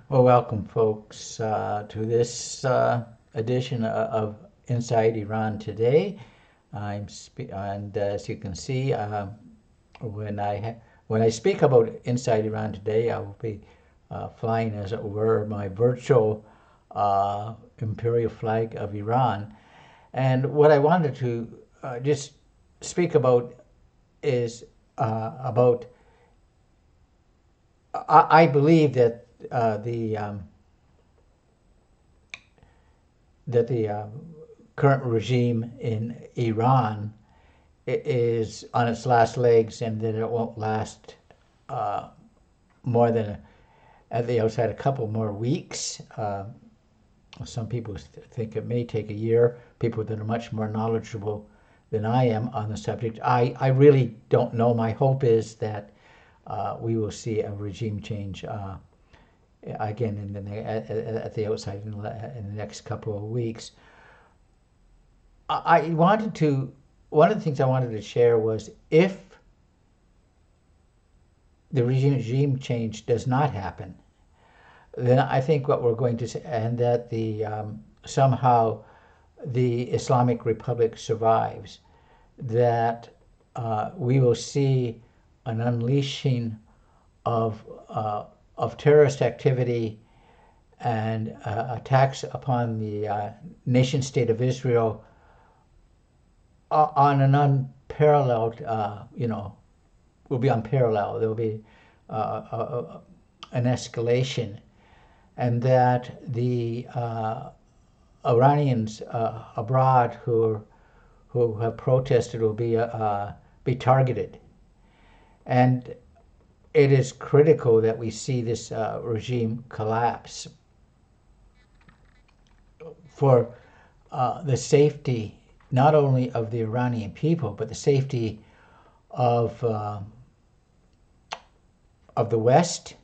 Well, welcome, folks, to this edition of Inside Iran Today. And as you can see, when when I speak about Inside Iran Today, I will be flying, as it were, my virtual imperial flag of Iran. And what I wanted to just speak about is about I believe that the current regime in Iran is on its last legs, and that it won't last uh, more than at the outside a couple more weeks. Some people think it may take a year. People that are much more knowledgeable than I am on the subject. I really don't know. My hope is that we will see a regime change again at the outside in the next couple of weeks. I wanted to. One of the things I wanted to share was if the regime change does not happen, then I think what we're going to see, and that the somehow the Islamic Republic survives, that we will see an unleashing of terrorist activity and attacks upon the nation state of Israel on an unparalleled, will be unparalleled. There will be an escalation, and that the Iranians abroad who have protested will be targeted, and it is critical that we see this regime collapse for the safety not only of the Iranian people but the safety of the West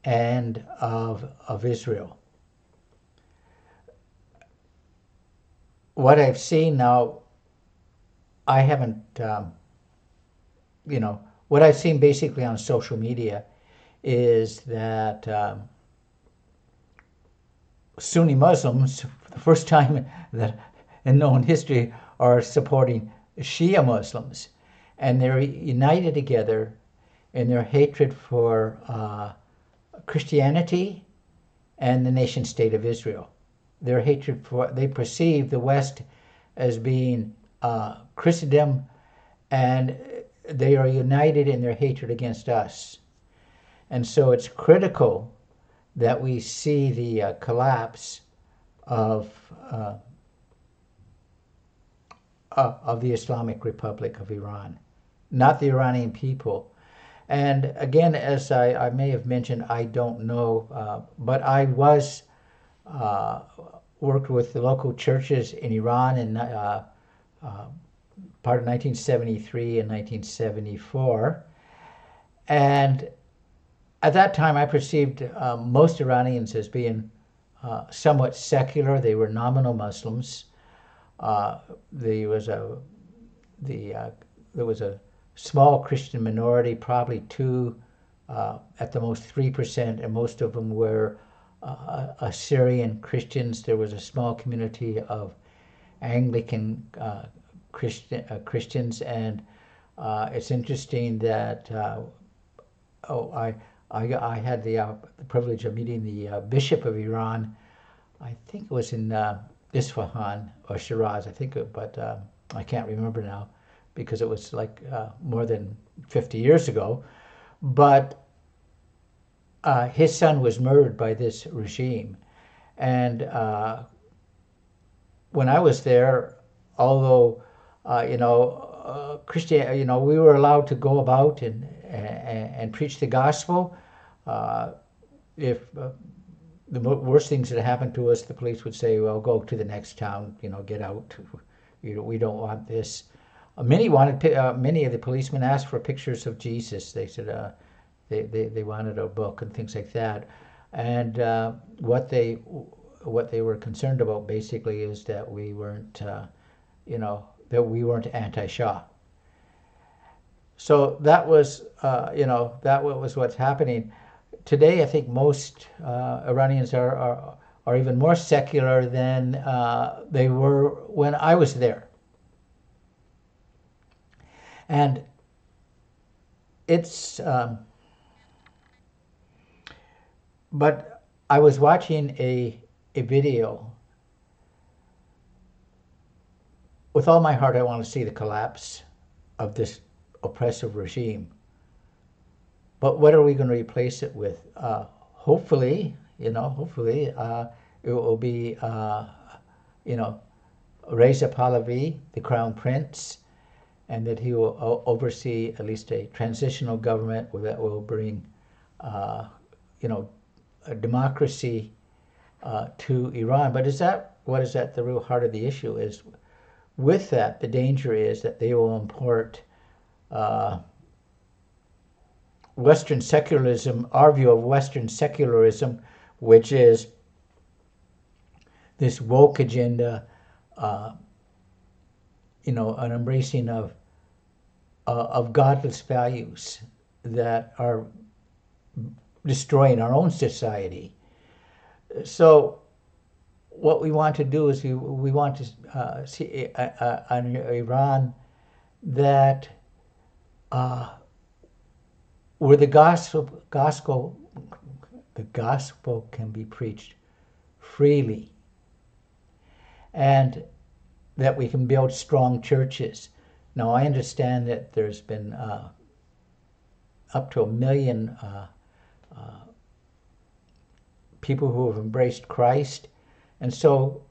and of Israel. What I've seen now, I haven't, what I've seen basically on social media is that Sunni Muslims, for the first time that in known history, are supporting Shia Muslims, and they're united together in their hatred for Christianity and the nation state of Israel. Their hatred for, they perceive the West as being Christendom, and they are united in their hatred against us. And so it's critical that we see the collapse of the Islamic Republic of Iran, not the Iranian people. And again, as I may have mentioned, I don't know, but I was worked with the local churches in Iran in part of 1973 and 1974. And at that time, I perceived most Iranians as being somewhat secular. They were nominal Muslims. There was a small Christian minority, probably two, at the most 3%, and most of them were Assyrian Christians. There was a small community of Anglican Christians, and it's interesting that I had the privilege of meeting the Bishop of Iran. I think it was in Isfahan or Shiraz, I think, but I can't remember now because it was like more than 50 years ago. But his son was murdered by this regime. And when I was there, although, Christian, we were allowed to go about and preach the gospel. If the worst things that happened to us, the police would say, well, go to the next town, get out. We don't want this. Many of the policemen asked for pictures of Jesus. They said they wanted a book and things like that. And what they were concerned about basically is that we weren't, that we weren't anti-Shah. So that was, that was what's happening. today I think most Iranians are even more secular than they were when I was there. And it's, but I was watching a video. With all my heart, I want to see the collapse of this oppressive regime. But what are we going to replace it with? Hopefully, hopefully it will be, Reza Pahlavi, the crown prince, and that he will oversee at least a transitional government that will bring, a democracy to Iran. But what is at the real heart of the issue is, with that, the danger is that they will import Western secularism, our view of Western secularism, which is this woke agenda, an embracing of godless values that are destroying our own society. So what we want to do is we want to see an Iran that where the gospel can be preached freely, and that we can build strong churches. Now, I understand that there's been up to 1 million people who have embraced Christ, and so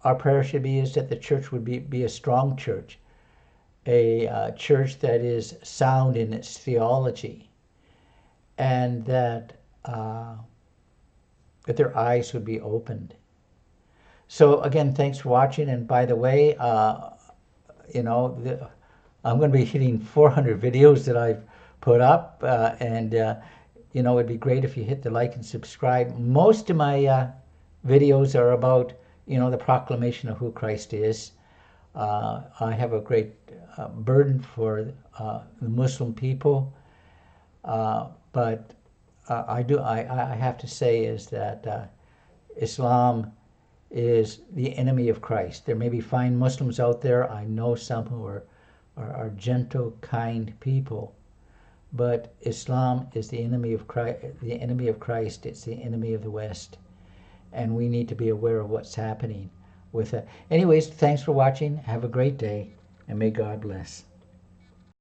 our prayer should be is that the church would be a strong church, a church that is sound in its theology, and that their eyes would be opened. So again, thanks for watching. And by the way, I'm going to be hitting 400 videos that I've put up, and it'd be great if you hit the like and subscribe. Most of my videos are about the proclamation of who Christ is. I have a great burden for the Muslim people, but I have to say is that Islam is the enemy of Christ. There may be fine Muslims out there. I know some who are gentle, kind people, but Islam is the enemy of Christ. The enemy of Christ. It's the enemy of the West, and we need to be aware of what's happening with it. Anyways, thanks for watching. Have a great day, and may God bless.